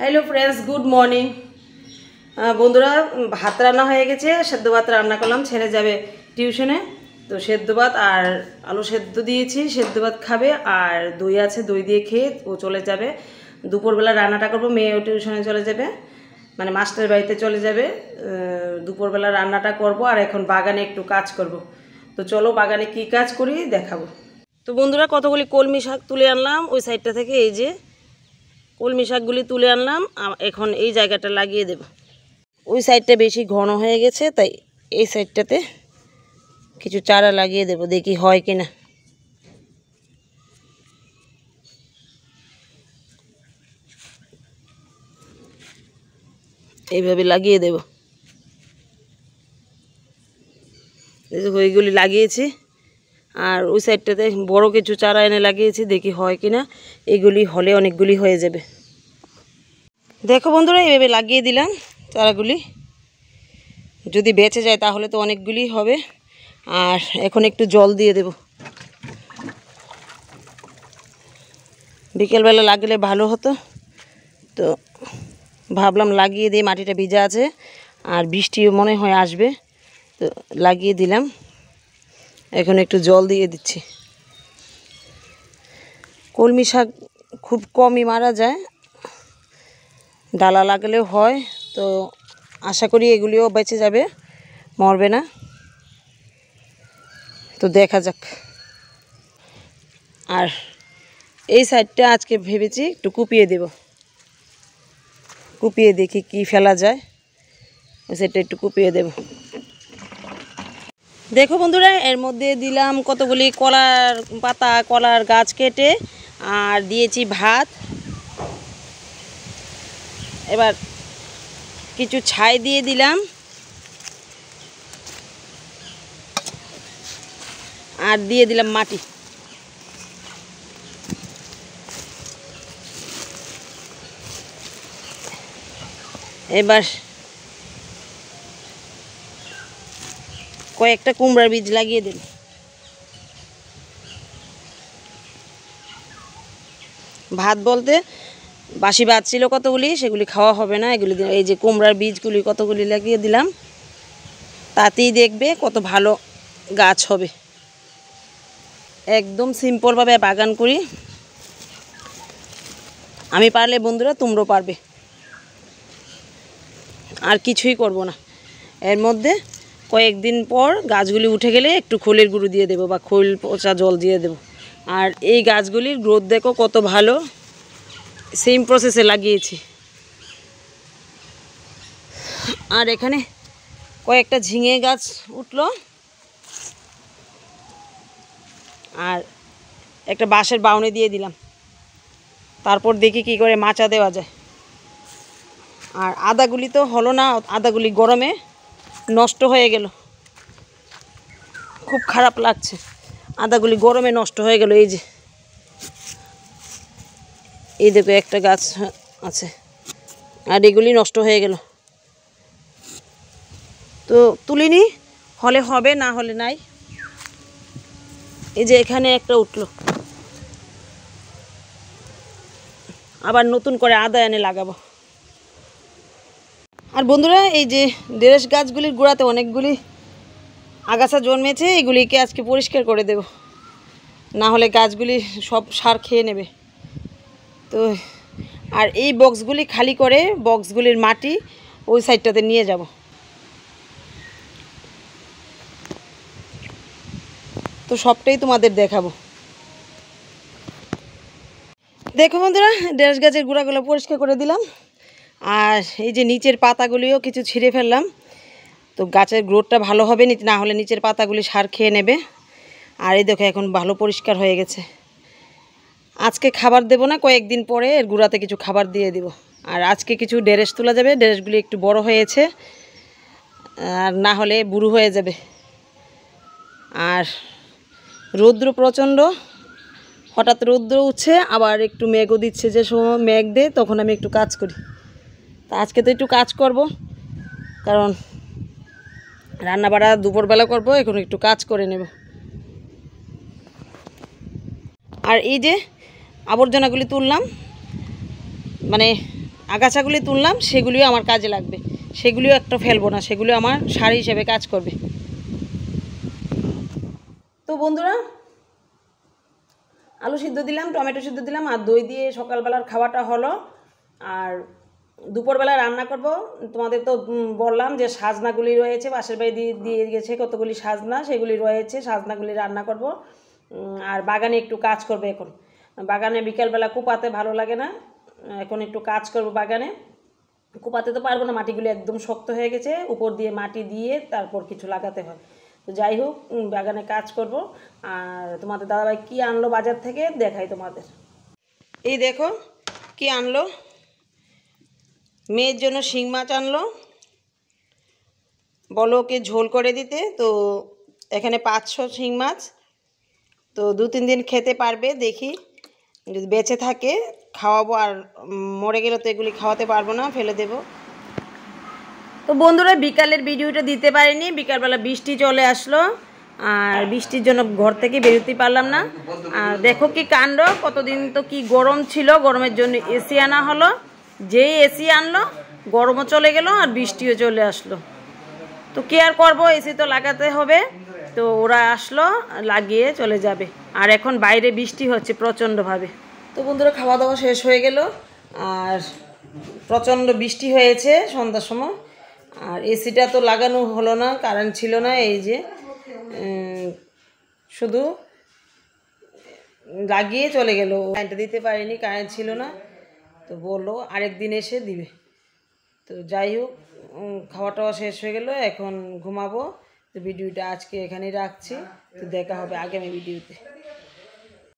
Hello friends, good morning. বন্ধুরা, ভাত রান্না হয়ে গেছে, সেদ্ধ ভাত রান্না করলাম। ছেলে যাবে টিউশনে, তো সেদ্ধ ভাত আর আলু সেদ্ধ দিয়েছি, সেদ্ধ ভাত খাবে। আর দই আছে, দই দিয়ে খেয়ে ও চলে যাবে। দুপুরবেলা রান্নাটা করবো, মেয়েও টিউশনে চলে যাবে, মানে মাস্টার বাড়িতে চলে যাবে। দুপুরবেলা রান্নাটা করব, আর এখন বাগানে একটু কাজ করব। তো চলো বাগানে কি কাজ করি দেখাবো। তো বন্ধুরা, কতগুলি কলমি শাক তুলে আনলাম ওই সাইডটা থেকে। এই যে কলমি শাকগুলি তুলে আনলাম, এখন এই জায়গাটা লাগিয়ে দেব। ওই সাইডটা বেশি ঘন হয়ে গেছে, তাই এই সাইডটাতে কিছু চারা লাগিয়ে দেব, দেখি হয় কিনা। এইভাবে লাগিয়ে দেব। ওইগুলি লাগিয়েছি, আর ওই সাইডটাতে বড় কিছু চারা এনে লাগিয়েছি, দেখি হয় কিনা। এগুলি হলে অনেকগুলি হয়ে যাবে। দেখো বন্ধুরা, এইভাবে লাগিয়ে দিলাম চারাগুলি। যদি বেঁচে যায় তাহলে তো অনেকগুলি হবে। আর এখন একটু জল দিয়ে দেব। বিকেলবেলা লাগলে ভালো হতো, তো ভাবলাম লাগিয়ে দিয়ে, মাটিটা ভিজা আছে আর বৃষ্টিও মনে হয় আসবে, তো লাগিয়ে দিলাম। এখন একটু জল দিয়ে দিচ্ছি। কলমি শাক খুব কমই মারা যায়, ডালা লাগলেও হয়, তো আশা করি এগুলিও বেঁচে যাবে, মরবে না। তো দেখা যাক। আর এই সাইডটা আজকে ভেবেছি একটু কুপিয়ে দেব, কুপিয়ে দেখি কি ফেলা যায়। ওই সাইডটা একটু কুপিয়ে দেব। দেখো বন্ধুরা, এর মধ্যে দিলাম কতগুলি কলার পাতা, কলার গাছ কেটে, আর দিয়েছি ভাত। এবার কিছু ছাই দিয়ে দিলাম, আর দিয়ে দিলাম মাটি। এবার কয়েকটা কুমড়ার বীজ লাগিয়ে দিন। ভাত বলতে বাসি ভাত ছিল কতগুলি, সেগুলি খাওয়া হবে না, এগুলি এই যে কুমড়ার বীজগুলি কতগুলি লাগিয়ে দিলাম। তাতেই দেখবে কত ভালো গাছ হবে। একদম সিম্পলভাবে বাগান করি আমি, পারলে বন্ধুরা তোমরাও পারবে। আর কিছুই করব না। এর মধ্যে কয়েকদিন পর গাছগুলি উঠে গেলে একটু খোলের গুঁড়ো দিয়ে দেবো, বা খোল পচা জল দিয়ে দেবো। আর এই গাছগুলির গ্রোথ দেখো কত ভালো, সেম প্রসেসে লাগিয়েছি। আর এখানে কয়েকটা ঝিঙে গাছ উঠলো, আর একটা বাঁশের বাউনি দিয়ে দিলাম। তারপর দেখি কি করে মাচা দেওয়া যায়। আর আদাগুলি তো হলো না, আদাগুলি গরমে নষ্ট হয়ে গেল, খুব খারাপ লাগছে। আদাগুলি গরমে নষ্ট হয়ে গেল। এই যে এই দেখো একটা গাছ আছে, আর এগুলি নষ্ট হয়ে গেল। তো তুলিনি, হলে হবে, না হলে নাই। এই যে এখানে একটা উঠলো, আবার নতুন করে আদা এনে লাগাবো। আর বন্ধুরা, এই যে ঢেঁড়স গাছগুলির গোড়াতে অনেকগুলি আগাছা জন্মেছে, এগুলিকে আজকে পরিষ্কার করে দেব, না হলে গাছগুলি সব সার খেয়ে নেবে। তো আর এই বক্সগুলি খালি করে বক্সগুলির মাটি ওই সাইডটাতে নিয়ে যাব। তো সবটাই তোমাদের দেখাবো। দেখো বন্ধুরা, ঢেঁড়স গাছের গোড়াগুলো পরিষ্কার করে দিলাম, আর এই যে নিচের পাতাগুলিও কিছু ছিঁড়ে ফেললাম। তো গাছের গ্রোথটা ভালো হবে, না হলে নিচের পাতাগুলি সার খেয়ে নেবে। আর এই দেখো এখন ভালো পরিষ্কার হয়ে গেছে। আজকে খাবার দেব না, কয়েকদিন পরে এর গুঁড়াতে কিছু খাবার দিয়ে দিব। আর আজকে কিছু ঢেঁড়স তোলা যাবে, ঢেঁড়সগুলি একটু বড় হয়েছে, আর না হলে বুড়ো হয়ে যাবে। আর রৌদ্র প্রচণ্ড, হঠাৎ রৌদ্র উঠছে, আবার একটু মেঘও দিচ্ছে। যে সময় মেঘ দেয় তখন আমি একটু কাজ করি। তা আজকে তো একটু কাজ করব, কারণ রান্না বাড়া দুপুরবেলা করব, এখন একটু কাজ করে নেব। আর এই যে আবর্জনাগুলি তুললাম, মানে আগাছাগুলি তুললাম, সেগুলিও আমার কাজে লাগবে, সেগুলিও একটা ফেলবো না, সেগুলো আমার সার হিসেবে কাজ করবে। তো বন্ধুরা, আলু সিদ্ধ দিলাম, টমেটো সিদ্ধ দিলাম, আর দই দিয়ে সকালবেলার খাওয়াটা হলো। আর দুপুরবেলা রান্না করব। তোমাদের তো বললাম যে সাজনাগুলি রয়েছে, পাশের বাড়ি দিয়ে গেছে কতগুলি সাজনা, সেগুলি রয়েছে, সাজনাগুলি রান্না করব। আর বাগানে একটু কাজ করবে এখন। বাগানে বিকালবেলা কুপাতে ভালো লাগে না, এখন একটু কাজ করব বাগানে। কুপাতে তো পারবো না, মাটিগুলি একদম শক্ত হয়ে গেছে, উপর দিয়ে মাটি দিয়ে তারপর কিছু লাগাতে হয়। তো যাই হোক, বাগানে কাজ করব। আর তোমাদের দাদাভাই কী আনলো বাজার থেকে দেখাই তোমাদের। এই দেখো কি আনলো, মেয়ের জন্য শিং মাছ আনলো, বলো ওকে ঝোল করে দিতে। তো এখানে 500 শিং মাছ, তো 2-3 দিন খেতে পারবে, দেখি যদি বেঁচে থাকে খাওয়াবো, আর মরে গেলে তো এগুলি খাওয়াতে পারবো না, ফেলে দেব। তো বন্ধুরা, বিকালের ভিডিওটা দিতে পারিনি, বিকালবেলা বৃষ্টি চলে আসলো, আর বৃষ্টির জন্য ঘর থেকে বেরোতে পারলাম না। আর দেখো কি কাণ্ড, কতদিন তো কি গরম ছিল, গরমের জন্য এসি আনা হলো, যেই এসি আনলো গরমও চলে গেল আর বৃষ্টিও চলে আসলো। তো কি আর করবো, এসি তো লাগাতে হবে। তো ওরা আসলো, লাগিয়ে চলে যাবে। আর এখন বাইরে বৃষ্টি হচ্ছে প্রচণ্ডভাবে। তো বন্ধুরা, খাওয়া দাওয়া শেষ হয়ে গেল, আর প্রচণ্ড বৃষ্টি হয়েছে সন্ধ্যার সময়। আর এসিটা তো লাগানো হলো না, কারেন্ট ছিল না, এই যে শুধু লাগিয়ে চলে গেল, কারেন্টটা দিতে পারিনি, কারেন্ট ছিল না। তো বললো আরেক দিন এসে দিবে। তো যাই হোক, খাওয়া টাওয়া শেষ হয়ে গেল, এখন ঘুমাবো। তো ভিডিওটা আজকে এখানেই রাখছি, তো দেখা হবে আগামী ভিডিওতে।